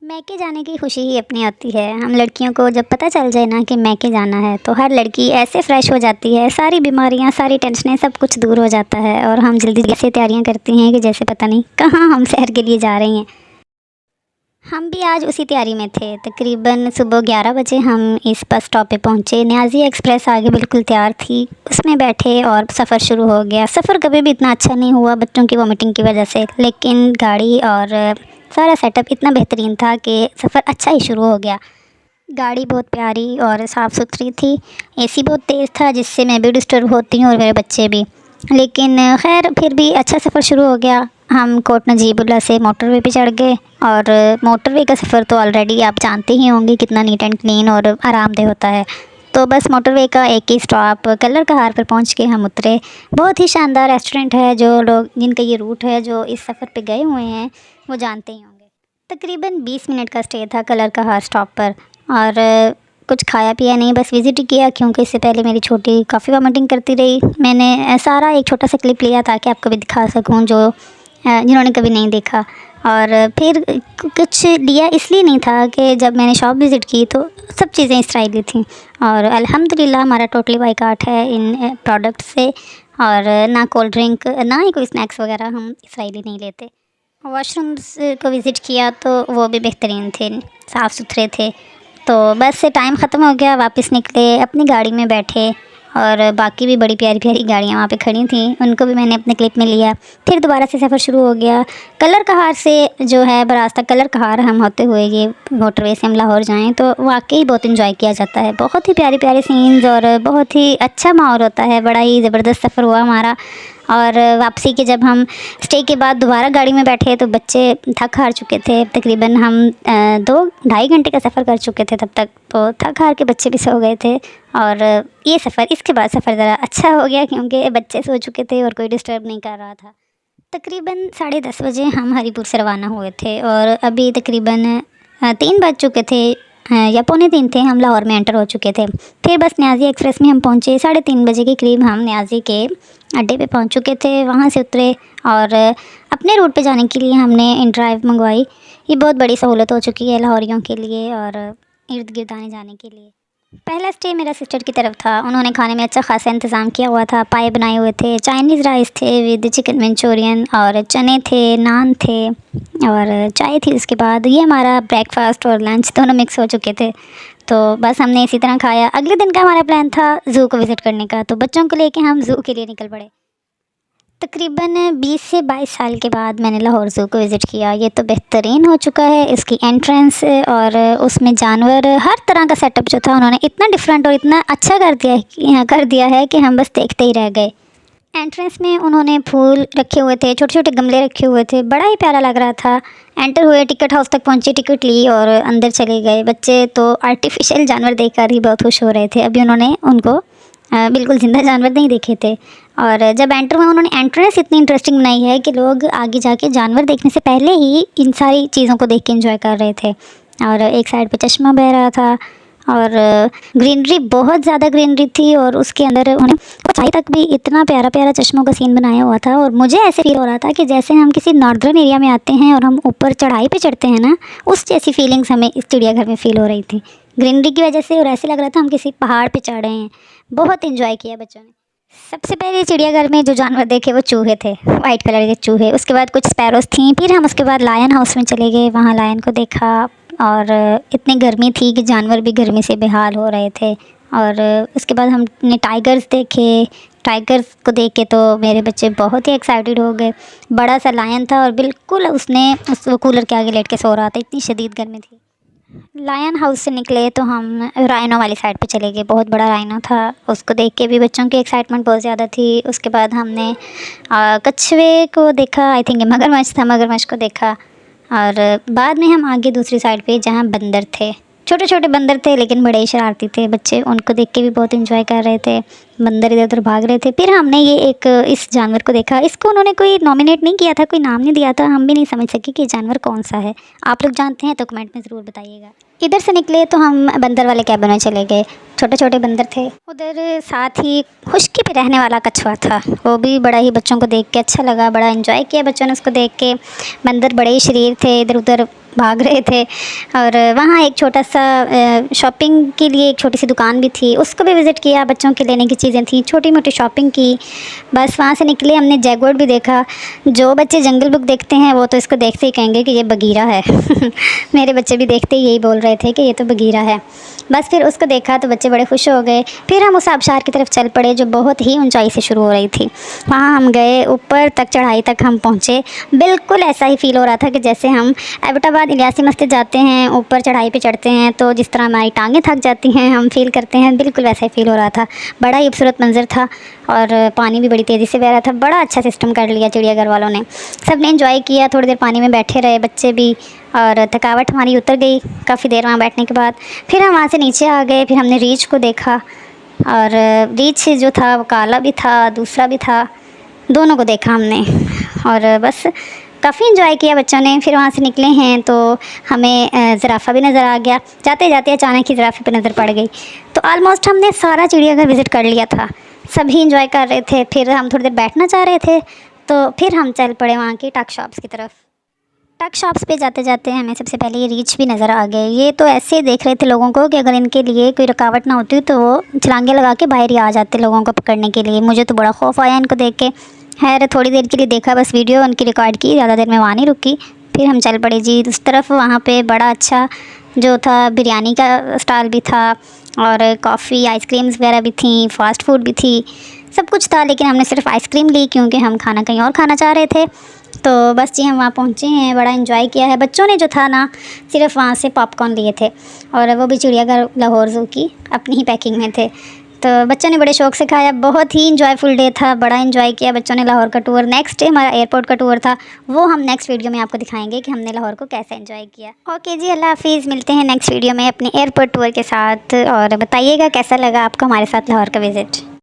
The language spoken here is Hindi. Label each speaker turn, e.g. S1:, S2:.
S1: मैके जाने की खुशी ही अपनी होती है। हम लड़कियों को जब पता चल जाए ना कि मैके जाना है तो हर लड़की ऐसे फ्रेश हो जाती है, सारी बीमारियां, सारी टेंशनें, सब कुछ दूर हो जाता है और हम जल्दी से तैयारियां करती हैं कि जैसे पता नहीं कहाँ हम शहर के लिए जा रही हैं। हम भी आज उसी तैयारी में थे। तकरीबन सुबह 11 बजे हम इस बस स्टॉप पे पहुँचे। न्याजी एक्सप्रेस आगे बिल्कुल तैयार थी, उसमें बैठे और सफ़र शुरू हो गया। सफ़र कभी भी इतना अच्छा नहीं हुआ बच्चों की वॉमिटिंग की वजह से, लेकिन गाड़ी और सारा सेटअप इतना बेहतरीन था कि सफ़र अच्छा ही शुरू हो गया। गाड़ी बहुत प्यारी और साफ़ सुथरी थी। एसी बहुत तेज़ था जिससे मैं भी डिस्टर्ब होती हूँ और मेरे बच्चे भी, लेकिन खैर फिर भी अच्छा सफ़र शुरू हो गया। हम कोट नजीबुल्ला से मोटरवे पे चढ़ गए और मोटरवे का सफ़र तो ऑलरेडी आप जानते ही होंगे कितना नीट एंड क्लीन और आरामदेह होता है। तो बस मोटरवे का एक ही स्टॉप कलर कहार पर पहुंच के हम उतरे। बहुत ही शानदार रेस्टोरेंट है, जो लोग जिनका ये रूट है जो इस सफ़र पे गए हुए हैं वो जानते ही होंगे। तकरीबन 20 मिनट का स्टे था कलर कहार स्टॉप पर और कुछ खाया पिया नहीं, बस विज़िट ही किया क्योंकि इससे पहले मेरी छोटी काफ़ी वॉमिटिंग करती रही। मैंने सारा एक छोटा सा क्लिप लिया ताकि आपको भी दिखा सकूं जो जिन्होंने कभी नहीं देखा। और फिर कुछ लिया इसलिए नहीं था कि जब मैंने शॉप विज़िट की तो सब चीज़ें इसराइली थी और अल्हम्दुलिल्लाह हमारा टोटली बाइकाट है इन प्रोडक्ट से। और ना कोल्ड ड्रिंक ना ही कोई स्नैक्स वगैरह हम इसराइली नहीं लेते। वॉशरूम्स को विज़िट किया तो वो भी बेहतरीन थे, साफ़ सुथरे थे। तो बस से टाइम ख़त्म हो गया, वापस निकले, अपनी गाड़ी में बैठे और बाकी भी बड़ी प्यारी प्यारी गाड़ियाँ वहाँ पे खड़ी थी, उनको भी मैंने अपने क्लिप में लिया। फिर दोबारा से सफ़र शुरू हो गया। कलर कहार से जो है बरास्ता कलर कहार हम होते हुए ये मोटरवे से हम लाहौर जाएँ तो वाकई बहुत इंजॉय किया जाता है। बहुत ही प्यारे प्यारे सीन्स और बहुत ही अच्छा माहौल होता है। बड़ा ही ज़बरदस्त सफ़र हुआ हमारा। और वापसी के जब हम स्टे के बाद दोबारा गाड़ी में बैठे तो बच्चे थक हार चुके थे। तकरीबन हम 2-2.5 घंटे का सफ़र कर चुके थे तब तक, तो थक हार के बच्चे भी सो गए थे। और ये सफ़र इसके बाद सफ़र ज़रा अच्छा हो गया क्योंकि बच्चे सो चुके थे और कोई डिस्टर्ब नहीं कर रहा था। तकरीबन 10:30 बजे हम हरीपुर से रवाना हुए थे और अभी तकरीबन 3 बज चुके थे, या पौने 3 थे, हम लाहौर में एंटर हो चुके थे। फिर बस न्याजी एक्सप्रेस में हम पहुँचे। 3:30 बजे के करीब हम न्याजी के अड्डे पे पहुँच चुके थे। वहाँ से उतरे और अपने रूट पे जाने के लिए हमने इन ड्राइव मंगवाई। ये बहुत बड़ी सहूलत हो चुकी है लाहौरियों के लिए और इर्द गिर्द आने जाने के लिए। पहला स्टे मेरा सिस्टर की तरफ था। उन्होंने खाने में अच्छा खासा इंतज़ाम किया हुआ था। पाए बनाए हुए थे, चाइनीज़ राइस थे विद चिकन मंचूरियन और चने थे, नान थे और चाय थी। उसके बाद ये हमारा ब्रेकफास्ट और लंच दोनों मिक्स हो चुके थे। तो बस हमने इसी तरह खाया। अगले दिन का हमारा प्लान था ज़ू को विज़िट करने का, तो बच्चों को लेके हम ज़ू के लिए निकल पड़े। तकरीबन 20 से 22 साल के बाद मैंने लाहौर ज़ू को विज़िट किया। ये तो बेहतरीन हो चुका है, इसकी एंट्रेंस और उसमें जानवर, हर तरह का सेटअप जो था उन्होंने इतना डिफरेंट और इतना अच्छा कर दिया है कि हम बस देखते ही रह गए। एंट्रेंस में उन्होंने फूल रखे हुए थे, छोटे छोटे गमले रखे हुए थे, बड़ा ही प्यारा लग रहा था। एंटर हुए, टिकट हाउस तक पहुँचे, टिकट ली और अंदर चले गए। बच्चे तो आर्टिफिशियल जानवर देखकर ही बहुत खुश हो रहे थे। अभी उन्होंने उनको बिल्कुल ज़िंदा जानवर नहीं देखे थे। और जब एंटर हुआ उन्होंने एंट्रेंस इतनी इंटरेस्टिंग बनाई है कि लोग आगे जाके जानवर देखने से पहले ही इन सारी चीज़ों को देख के एंजॉय कर रहे थे। और एक साइड पे चश्मा बह रहा था और ग्रीनरी, बहुत ज़्यादा ग्रीनरी थी और उसके अंदर उन्होंने ऊंचाई तक भी इतना प्यारा प्यारा चश्मों का सीन बनाया हुआ था। और मुझे ऐसे फील हो रहा था कि जैसे हम किसी नॉर्दर्न एरिया में आते हैं और हम ऊपर चढ़ाई पे चढ़ते हैं ना, उस जैसी फीलिंग्स हमें इस चिड़ियाघर में फ़ील हो रही थी ग्रीनरी की वजह से। और ऐसे लग रहा था हम किसी पहाड़ पे चढ़ रहे हैं। बहुत इन्जॉय किया बच्चों ने। सबसे पहले चिड़ियाघर में जो जानवर देखे वो चूहे थे, वाइट कलर के चूहे। उसके बाद कुछ स्पैरोज़ थी। फिर हम उसके बाद लायन हाउस में चले गए, वहाँ लायन को देखा। और इतनी गर्मी थी कि जानवर भी गर्मी से बेहाल हो रहे थे। और उसके बाद हमने टाइगर्स देखे। टाइगर्स को देख के तो मेरे बच्चे बहुत ही एक्साइटेड हो गए। बड़ा सा लायन था और बिल्कुल उसने वो कूलर के आगे लेट के सो रहा था, इतनी शदीद गर्मी थी। लायन हाउस से निकले तो हम राइनो वाली साइड पे चले गए। बहुत बड़ा राइनो था, उसको देख के भी बच्चों की एक्साइटमेंट बहुत ज़्यादा थी। उसके बाद हमने कछुए को देखा, आई थिंक मगरमच्छ था, मगरमच्छ को देखा। और बाद में हम आगे दूसरी साइड पे जहाँ बंदर थे, छोटे छोटे बंदर थे लेकिन बड़े ही शरारती थे। बच्चे उनको देख के भी बहुत इंजॉय कर रहे थे, बंदर इधर उधर भाग रहे थे। फिर हमने ये एक इस जानवर को देखा। इसको उन्होंने कोई नॉमिनेट नहीं किया था, कोई नाम नहीं दिया था, हम भी नहीं समझ सके कि जानवर कौन सा है। आप लोग जानते हैं तो कमेंट में ज़रूर बताइएगा। इधर से निकले तो हम बंदर वाले कैबिन में चले गए। छोटे छोटे बंदर थे उधर, साथ ही खुश्की पे रहने वाला कछुआ था, वो भी बड़ा ही बच्चों को देख के अच्छा लगा, बड़ा इन्जॉय किया बच्चों ने उसको देख के। बंदर बड़े ही शरीर थे, इधर उधर भाग रहे थे। और वहाँ एक छोटा सा शॉपिंग के लिए एक छोटी सी दुकान भी थी, उसको भी विज़िट किया। बच्चों के लेने की चीज़ें थी, छोटी मोटी शॉपिंग की। बस वहाँ से निकले, हमने जैगुआर भी देखा। जो बच्चे जंगल बुक देखते हैं वो तो इसको देखते ही कहेंगे कि ये बगीरा है। मेरे बच्चे भी देखते ही यही बोल रहे थे कि ये तो बगीरा है। बस फिर उसको देखा तो बच्चे बड़े खुश हो गए। फिर हम उस आबशार की तरफ चल पड़े जो बहुत ही ऊंचाई से शुरू हो रही थी। वहाँ हम गए, ऊपर तक चढ़ाई तक हम पहुँचे। बिल्कुल ऐसा ही फील हो रहा था कि जैसे हम एबटाबाद इलियासी मस्जिद जाते हैं, ऊपर चढ़ाई पे चढ़ते हैं तो जिस तरह हमारी टांगें थक जाती हैं, हम फील करते हैं, बिल्कुल वैसा ही फील हो रहा था। बड़ा ही खूबसूरत मंजर था और पानी भी बड़ी तेज़ी से बह रहा था। बड़ा अच्छा सिस्टम कर लिया चिड़ियाघर वालों ने। सब ने एंजॉय किया, थोड़ी देर पानी में बैठे रहे बच्चे भी, और थकावट हमारी उतर गई काफ़ी देर वहाँ बैठने के बाद। फिर हम वहाँ से नीचे आ गए। फिर हमने रीछ को देखा, और रीछ जो था वो काला भी था, दूसरा भी था, दोनों को देखा हमने। और बस काफ़ी इन्जॉय किया बच्चों ने। फिर वहाँ से निकले हैं तो हमें ज़राफ़ा भी नज़र आ गया। जाते जाते अचानक ही ज़राफ़े पे नज़र पड़ गई। तो ऑलमोस्ट हमने सारा चिड़ियाघर विज़िट कर लिया था। सभी इन्जॉय कर रहे थे। फिर हम थोड़ी देर बैठना चाह रहे थे तो फिर हम चल पड़े वहाँ की टक शॉप्स की तरफ। टक शॉप्स पे जाते जाते हमें सबसे पहले ये रीछ भी नज़र आ गए। ये तो ऐसे देख रहे थे लोगों को कि अगर इनके लिए कोई रुकावट ना होती तो वो छलांगे लगा के बाहर ही आ जाते लोगों को पकड़ने के लिए। मुझे तो बड़ा खौफ आया इनको देख के। खैर थोड़ी देर के लिए देखा, बस वीडियो उनकी रिकॉर्ड की, ज़्यादा देर में वहाँ नहीं रुकी। फिर हम चल पड़े जी उस तरफ। वहाँ पे बड़ा अच्छा जो था बिरयानी का स्टॉल भी था, और कॉफ़ी आइसक्रीम्स वगैरह भी थी, फ़ास्ट फूड भी थी, सब कुछ था। लेकिन हमने सिर्फ आइसक्रीम ली क्योंकि हम खाना कहीं और खाना चाह रहे थे। तो बस जी हम वहाँ पहुँचे हैं, बड़ा इन्जॉय किया है। बच्चों ने जो था ना, सिर्फ वहाँ से पॉपकॉर्न लिए थे, और वो भी चिड़ियाघर लाहौर ज़ू की अपनी ही पैकिंग में थे। तो बच्चों ने बड़े शौक़ से खाया। बहुत ही इन्जॉयफुल डे था, बड़ा इन्जॉय किया बच्चों ने लाहौर का टूर। नेक्स्ट डे हमारा एयरपोर्ट का टूर था, वो हम नेक्स्ट वीडियो में आपको दिखाएंगे कि हमने लाहौर को कैसे एंजॉय किया। ओके जी, अल्लाह हाफिज़। मिलते हैं नेक्स्ट वीडियो में अपने एयरपोर्ट टूर के साथ, और बताइएगा कैसा लगा आपको हमारे साथ लाहौर का विज़िट।